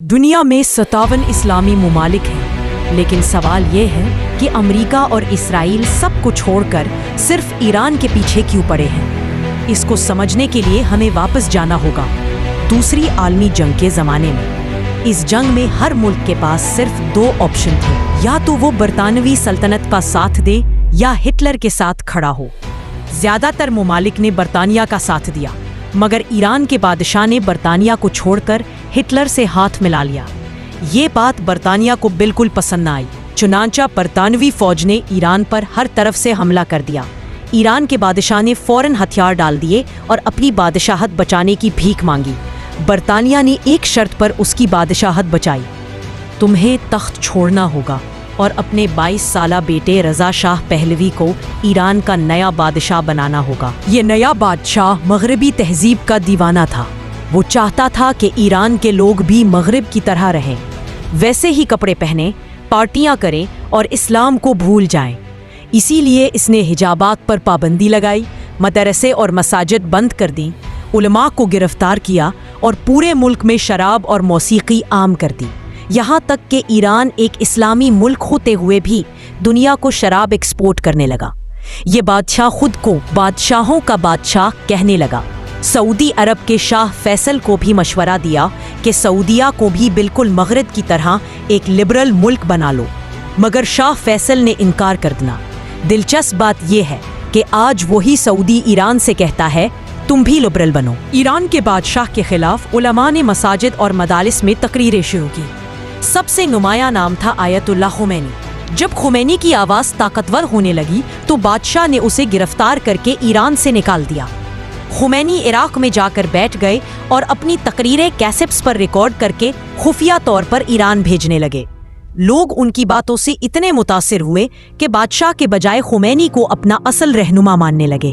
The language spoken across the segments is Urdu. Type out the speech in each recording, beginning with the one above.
دنیا میں 57 اسلامی ممالک ہیں، لیکن سوال یہ ہے کہ امریکہ اور اسرائیل سب کو چھوڑ کر صرف ایران کے پیچھے کیوں پڑے ہیں؟ اس کو سمجھنے کے لیے ہمیں واپس جانا ہوگا دوسری عالمی جنگ کے زمانے میں۔ اس جنگ میں ہر ملک کے پاس صرف دو آپشن تھے، یا تو وہ برطانوی سلطنت کا ساتھ دے یا ہٹلر کے ساتھ کھڑا ہو۔ زیادہ تر ممالک نے برطانیہ کا ساتھ دیا، مگر ایران کے بادشاہ نے برطانیہ کو چھوڑ کر ہٹلر سے ہاتھ ملا لیا۔ یہ بات برطانیہ کو بالکل پسند نہ آئی، چنانچہ برطانوی فوج نے ایران پر ہر طرف سے حملہ کر دیا۔ ایران کے بادشاہ نے فوراً ہتھیار ڈال دیے اور اپنی بادشاہت بچانے کی بھیک مانگی۔ برطانیہ نے ایک شرط پر اس کی بادشاہت بچائی: تمہیں تخت چھوڑنا ہوگا اور اپنے 22 سالہ بیٹے رضا شاہ پہلوی کو ایران کا نیا بادشاہ بنانا ہوگا۔ یہ نیا بادشاہ مغربی تہذیب کا دیوانہ تھا۔ وہ چاہتا تھا کہ ایران کے لوگ بھی مغرب کی طرح رہیں، ویسے ہی کپڑے پہنیں، پارٹیاں کریں اور اسلام کو بھول جائیں۔ اسی لیے اس نے حجابات پر پابندی لگائی، مدرسے اور مساجد بند کر دیں، علماء کو گرفتار کیا اور پورے ملک میں شراب اور موسیقی عام کر دی۔ یہاں تک کہ ایران ایک اسلامی ملک ہوتے ہوئے بھی دنیا کو شراب ایکسپورٹ کرنے لگا۔ یہ بادشاہ خود کو بادشاہوں کا بادشاہ کہنے لگا۔ سعودی عرب کے شاہ فیصل کو بھی مشورہ دیا کہ سعودیہ کو بھی بالکل مغرب کی طرح ایک لبرل ملک بنا لو، مگر شاہ فیصل نے انکار کر دیا۔ دلچسپ بات یہ ہے کہ آج وہی سعودی ایران سے کہتا ہے تم بھی لبرل بنو۔ ایران کے بادشاہ کے خلاف علماء نے مساجد اور مدارس میں تقریریں شروع کی۔ سب سے نمایاں نام تھا آیت اللہ خمینی۔ جب خمینی کی آواز طاقتور ہونے لگی تو بادشاہ نے اسے گرفتار کر کے ایران سے نکال دیا۔ خمینی عراق میں جا کر بیٹھ گئے اور اپنی تقریریں کیسٹس پر ریکارڈ کر کے خفیہ طور پر ایران بھیجنے لگے۔ لوگ ان کی باتوں سے اتنے متاثر ہوئے کہ بادشاہ کے بجائے خمینی کو اپنا اصل رہنما ماننے لگے۔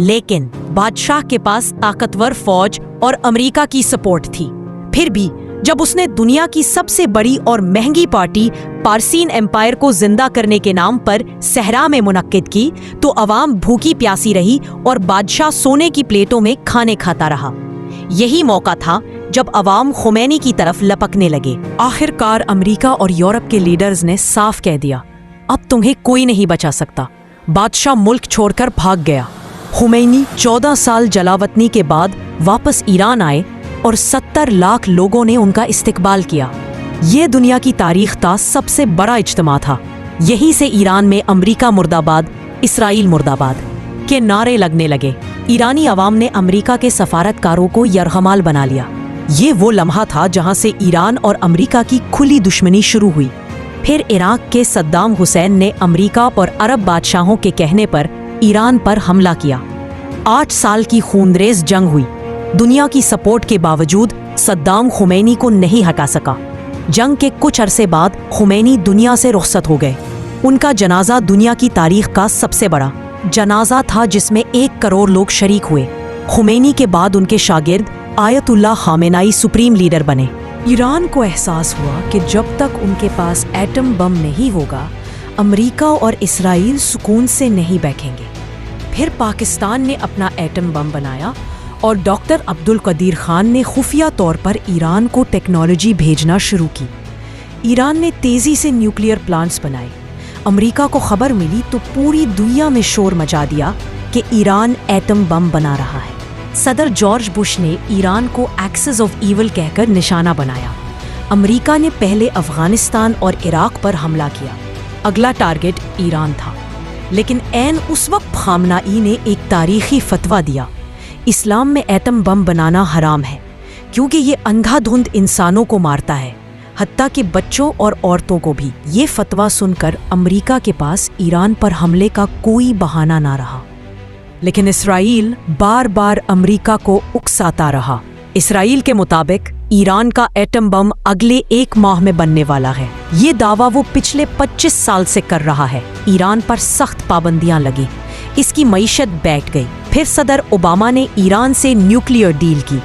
لیکن بادشاہ کے پاس طاقتور فوج اور امریکہ کی سپورٹ تھی۔ پھر بھی جب اس نے دنیا کی سب سے بڑی اور مہنگی پارٹی پارسین ایمپائر کو زندہ کرنے کے نام پر صحرا میں منعقد کی تو عوام بھوکی پیاسی رہی اور بادشاہ سونے کی پلیٹوں میں کھانے کھاتا رہا۔ یہی موقع تھا جب عوام خمینی کی طرف لپکنے لگے۔ آخر کار امریکہ اور یورپ کے لیڈرز نے صاف کہہ دیا، اب تمہیں کوئی نہیں بچا سکتا۔ بادشاہ ملک چھوڑ کر بھاگ گیا۔ خمینی 14 سال جلاوطنی کے بعد واپس ایران آئے اور 70 لاکھ لوگوں نے ان کا استقبال کیا۔ یہ دنیا کی تاریخ کا سب سے بڑا اجتماع تھا۔ یہیں سے ایران میں امریکہ مرد آباد، اسرائیل مرد آباد کے نعرے لگنے لگے۔ ایرانی عوام نے امریکہ کے سفارتکاروں کو یرغمال بنا لیا۔ یہ وہ لمحہ تھا جہاں سے ایران اور امریکہ کی کھلی دشمنی شروع ہوئی۔ پھر عراق کے صدام حسین نے امریکہ اور عرب بادشاہوں کے کہنے پر ایران پر حملہ کیا۔ 8 سال کی خونریز جنگ ہوئی۔ دنیا کی سپورٹ کے باوجود صدام خمینی کو نہیں ہٹا سکا۔ جنگ کے کچھ عرصے بعد خمینی دنیا سے رخصت ہو گئے۔ ان کا جنازہ دنیا کی تاریخ کا سب سے بڑا جنازہ تھا، جس میں 1 کروڑ لوگ شریک ہوئے۔ خمینی کے بعد ان کے شاگرد آیت اللہ خامنائی سپریم لیڈر بنے۔ ایران کو احساس ہوا کہ جب تک ان کے پاس ایٹم بم نہیں ہوگا، امریکہ اور اسرائیل سکون سے نہیں بیٹھیں گے۔ پھر پاکستان نے اپنا ایٹم بم بنایا اور ڈاکٹر عبدالقدیر خان نے خفیہ طور پر ایران کو ٹیکنالوجی بھیجنا شروع کی۔ ایران نے تیزی سے نیوکلیئر پلانٹس بنائے۔ امریکہ کو خبر ملی تو پوری دنیا میں شور مچا دیا کہ ایران ایٹم بم بنا رہا ہے۔ صدر جارج بش نے ایران کو ایکسس آف ایول کہہ کر نشانہ بنایا۔ امریکہ نے پہلے افغانستان اور عراق پر حملہ کیا۔ اگلا ٹارگٹ ایران تھا، لیکن عین اس وقت خامنائی نے ایک تاریخی فتویٰ دیا: اسلام میں ایٹم بم بنانا حرام ہے، کیونکہ یہ اندھا دھند انسانوں کو مارتا ہے، حتیٰ کہ بچوں اور عورتوں کو بھی۔ یہ فتویٰ سن کر امریکہ کے پاس ایران پر حملے کا کوئی بہانہ نہ رہا۔ لیکن اسرائیل بار بار امریکہ کو اکساتا رہا۔ اسرائیل کے مطابق ایران کا ایٹم بم اگلے 1 ماہ میں بننے والا ہے۔ یہ دعویٰ وہ پچھلے 25 سال سے کر رہا ہے۔ ایران پر سخت پابندیاں لگیں، اس کی معیشت بیٹھ گئی۔ پھر صدر اوباما نے ایران سے نیوکلیئر ڈیل کی،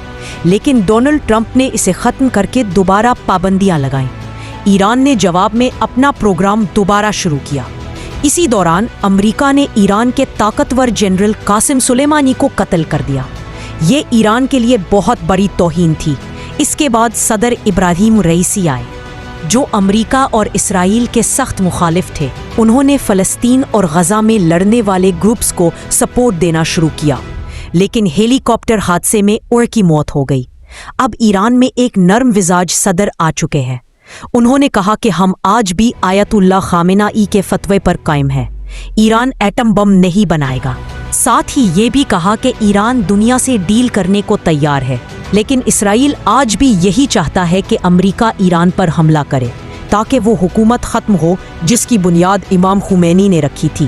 لیکن ڈونلڈ ٹرمپ نے اسے ختم کر کے دوبارہ پابندیاں لگائیں۔ ایران نے جواب میں اپنا پروگرام دوبارہ شروع کیا۔ اسی دوران امریکہ نے ایران کے طاقتور جنرل قاسم سلیمانی کو قتل کر دیا۔ یہ ایران کے لیے بہت بڑی توہین تھی۔ اس کے بعد صدر ابراہیم رئیسی آئے جو امریکہ اور اسرائیل کے سخت مخالف تھے۔ انہوں نے فلسطین اور غزہ میں لڑنے والے گروپس کو سپورٹ دینا شروع کیا، لیکن ہیلی کاپٹر حادثے میں ان کی موت ہو گئی۔ اب ایران میں ایک نرم مزاج صدر آ چکے ہیں۔ انہوں نے کہا کہ ہم آج بھی آیت اللہ خامنہ ای کے فتوے پر قائم ہیں، ایران ایٹم بم نہیں بنائے گا۔ ساتھ ہی یہ بھی کہا کہ ایران دنیا سے ڈیل کرنے کو تیار ہے، لیکن اسرائیل آج بھی یہی چاہتا ہے کہ امریکہ ایران پر حملہ کرے تاکہ وہ حکومت ختم ہو جس کی بنیاد امام خمینی نے رکھی تھی۔